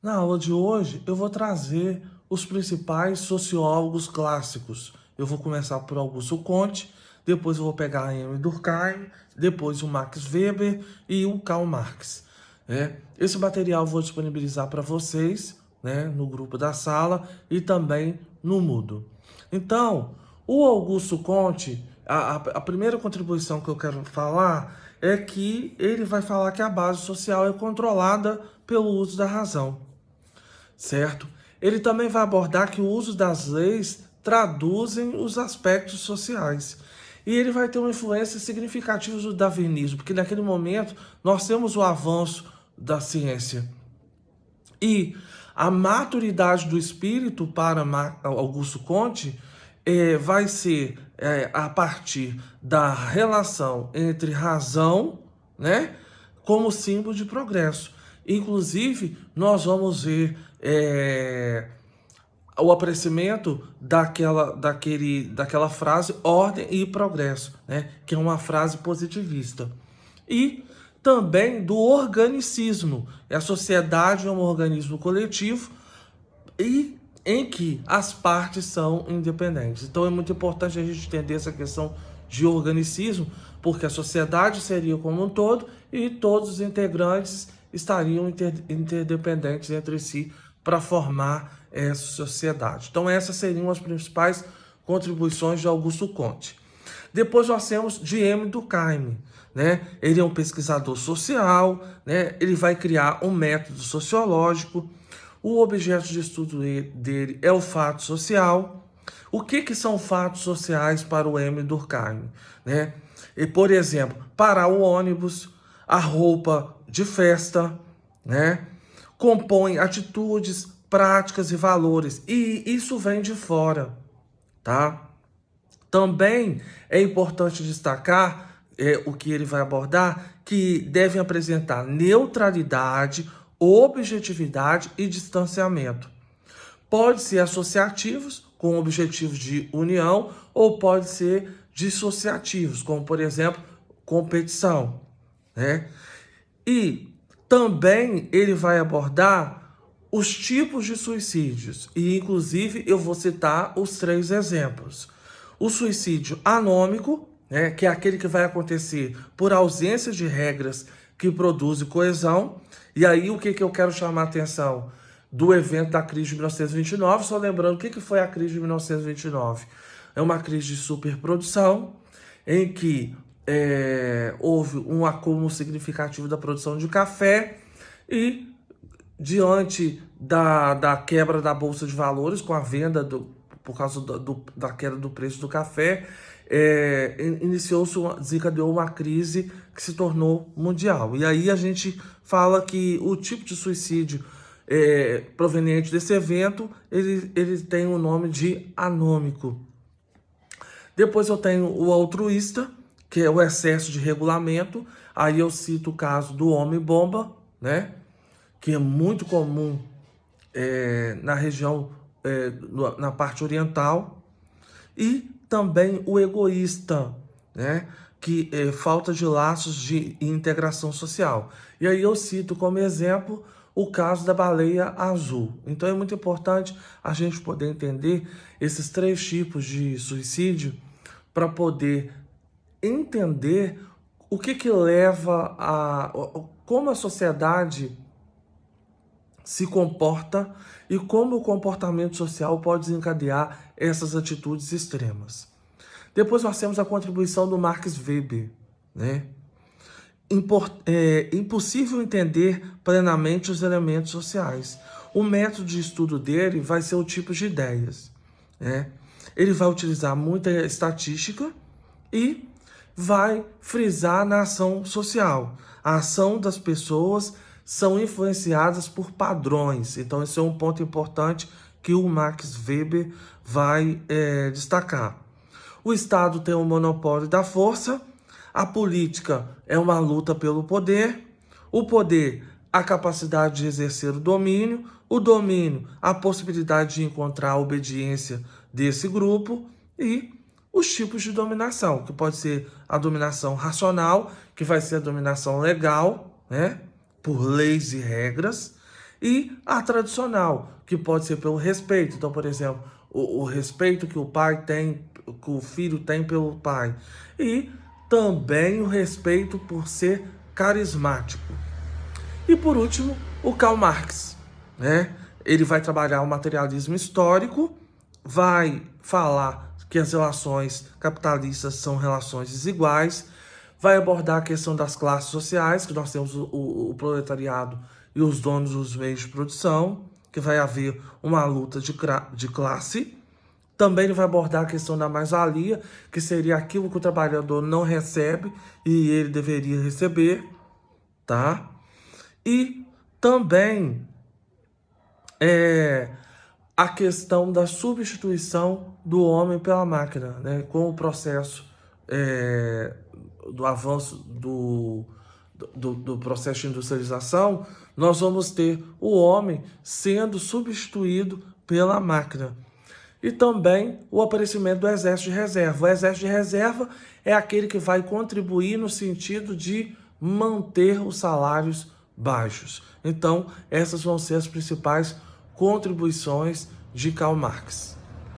Na aula de hoje, eu vou trazer os principais sociólogos clássicos. Eu vou começar por Augusto Comte, depois eu vou pegar a Emile Durkheim, depois o Max Weber e o Karl Marx. Esse material eu vou disponibilizar para vocês, no grupo da sala e também no Moodle. Então, o Augusto Comte, a primeira contribuição que eu quero falar é que ele vai falar que a base social é controlada pelo uso da razão, certo? Ele também vai abordar que o uso das leis traduzem os aspectos sociais. E ele vai ter uma influência significativa do darwinismo, porque naquele momento nós temos o avanço da ciência. E a maturidade do espírito para Augusto Comte vai ser a partir da relação entre razão, como símbolo de progresso. Inclusive, nós vamos ver o aparecimento daquela frase ordem e progresso, que é uma frase positivista. E também do organicismo. A sociedade é um organismo coletivo e em que as partes são independentes. Então é muito importante a gente entender essa questão de organicismo, porque a sociedade seria como um todo e todos os integrantes estariam interdependentes entre si para formar essa sociedade. Então essas seriam as principais contribuições de Augusto Comte. Depois nós temos de Emile Durkheim, Ele é um pesquisador social, Ele vai criar um método sociológico. O objeto de estudo dele é o fato social. O que são fatos sociais para o Emile Durkheim, E, por exemplo, parar o ônibus, a roupa de festa, compõem atitudes, práticas e valores. E isso vem de fora, tá? Também é importante destacar o que ele vai abordar, que devem apresentar neutralidade, objetividade e distanciamento. Pode ser associativos, com objetivos de união, ou pode ser dissociativos, como, por exemplo, competição. E também ele vai abordar os tipos de suicídios. E, inclusive, eu vou citar os 3 exemplos. O suicídio anômico, que é aquele que vai acontecer por ausência de regras que produzem coesão. E aí, o que eu quero chamar a atenção do evento da crise de 1929, só lembrando o que foi a crise de 1929. É uma crise de superprodução, em que houve um acúmulo significativo da produção de café e, diante da quebra da Bolsa de Valores, com a venda por causa da queda do preço do café, desencadeou uma crise que se tornou mundial. E aí a gente fala que o tipo de suicídio proveniente desse evento, ele tem o nome de anômico. Depois eu tenho o altruísta, que é o excesso de regulamento. Aí eu cito o caso do homem-bomba, que é muito comum na região, na parte oriental. E também o egoísta, que é falta de laços de integração social. E aí eu cito como exemplo o caso da baleia azul. Então é muito importante a gente poder entender esses 3 tipos de suicídio para poder entender o que leva como a sociedade se comporta e como o comportamento social pode desencadear essas atitudes extremas. Depois nós temos a contribuição do Max Weber, impossível entender plenamente os elementos sociais. O método de estudo dele vai ser o tipo de ideias, Ele vai utilizar muita estatística e vai frisar na ação social. A ação das pessoas são influenciadas por padrões. Então, esse é um ponto importante que o Max Weber vai destacar. O Estado tem um monopólio da força, a política é uma luta pelo poder, o poder, a capacidade de exercer o domínio, a possibilidade de encontrar a obediência desse grupo e os tipos de dominação, que pode ser a dominação racional, que vai ser a dominação legal, por leis e regras, E a tradicional, que pode ser pelo respeito. Então, por exemplo, o respeito que o pai tem, que o filho tem pelo pai. E também o respeito por ser carismático. E por último, o Karl Marx, né? Ele vai trabalhar o materialismo histórico, vai falar que as relações capitalistas são relações desiguais, vai abordar a questão das classes sociais, que nós temos o proletariado e os donos dos meios de produção, que vai haver uma luta de classe. Também ele vai abordar a questão da mais-valia, que seria aquilo que o trabalhador não recebe e ele deveria receber, tá? E também a questão da substituição do homem pela máquina, né? Com o processo do avanço do processo de industrialização, nós vamos ter o homem sendo substituído pela máquina. E também o aparecimento do exército de reserva. O exército de reserva é aquele que vai contribuir no sentido de manter os salários baixos. Então, essas vão ser as principais contribuições de Karl Marx.